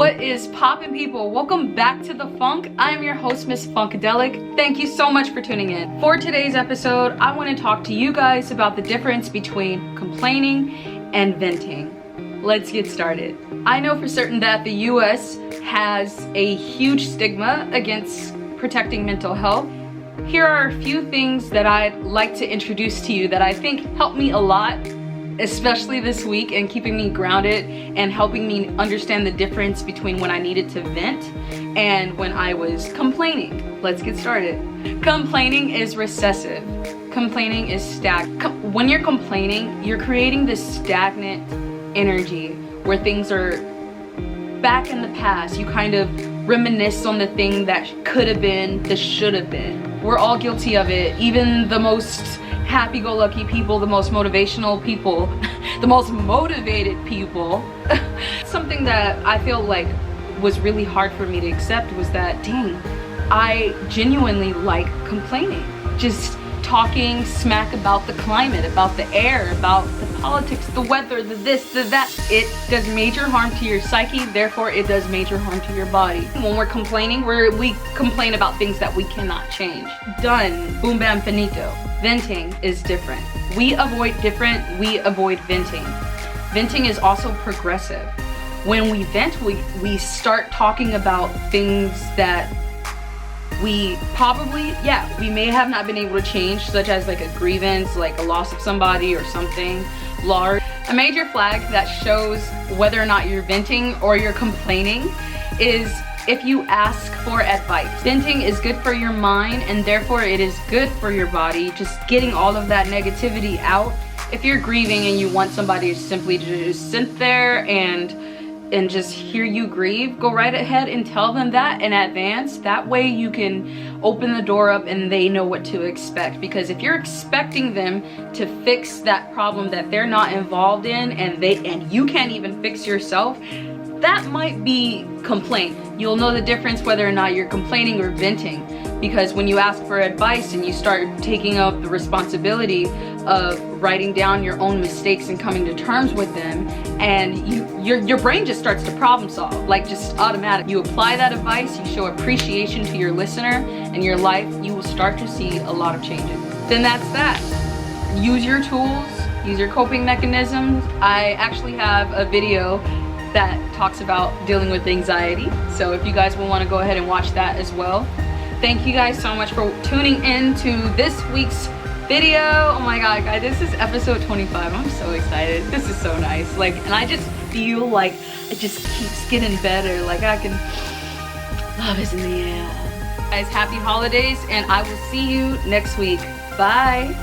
What is poppin', people? Welcome back to The Funk. I am your host, ms.funkadelik. Thank you so much for tuning in. For today's episode, I want to talk to you guys about the difference between complaining and venting. Let's get started. I know for certain that the US has a huge stigma against protecting mental health. Here are a few things that I'd like to introduce to you that I think helped me a lot, especially this week, and keeping me grounded and helping me understand the difference between when I needed to vent and when I was complaining. Let's get started. Complaining is recessive. Complaining is stagnant. When you're complaining, you're creating this stagnant energy where things are back in the past. You kind of reminisce on the thing that could have been, that should have been. We're all guilty of it. Even the most happy-go-lucky people, the most motivational people, the most motivated people. Something that I feel like was really hard for me to accept was that, dang, I genuinely like complaining. Just talking smack about the climate, about the air, about the politics, the weather, the this, the that. It does major harm to your psyche, therefore it does major harm to your body. When we're complaining, we complain about things that we cannot change. Done. Boom, bam, finito. Venting is different. We avoid venting. Venting is also progressive. When we vent, we start talking about things that we probably, we may have not been able to change, such as like a grievance, like a loss of somebody or something large. A major flag that shows whether or not you're venting or you're complaining is if you ask for advice. Venting is good for your mind and therefore it is good for your body, just getting all of that negativity out. If you're grieving and you want somebody to simply just sit there and just hear you grieve, go right ahead and tell them that in advance. That way you can open the door up and they know what to expect. Because if you're expecting them to fix that problem that they're not involved in and you can't even fix yourself, that might be complaint. You'll know the difference whether or not you're complaining or venting, because when you ask for advice and you start taking up the responsibility of writing down your own mistakes and coming to terms with them, and your brain just starts to problem solve, like just automatic. You apply that advice, you show appreciation to your listener and your life, you will start to see a lot of changes. Then that's that. Use your tools, use your coping mechanisms. I actually have a video that talks about dealing with anxiety, so if you guys will want to go ahead and watch that as well. Thank you guys so much for tuning in to this week's video. Oh my god, guys, this is episode 25. I'm so excited. This is so nice. And I just feel like it just keeps getting better. Like love is in the air. Guys, happy holidays, and I will see you next week. Bye.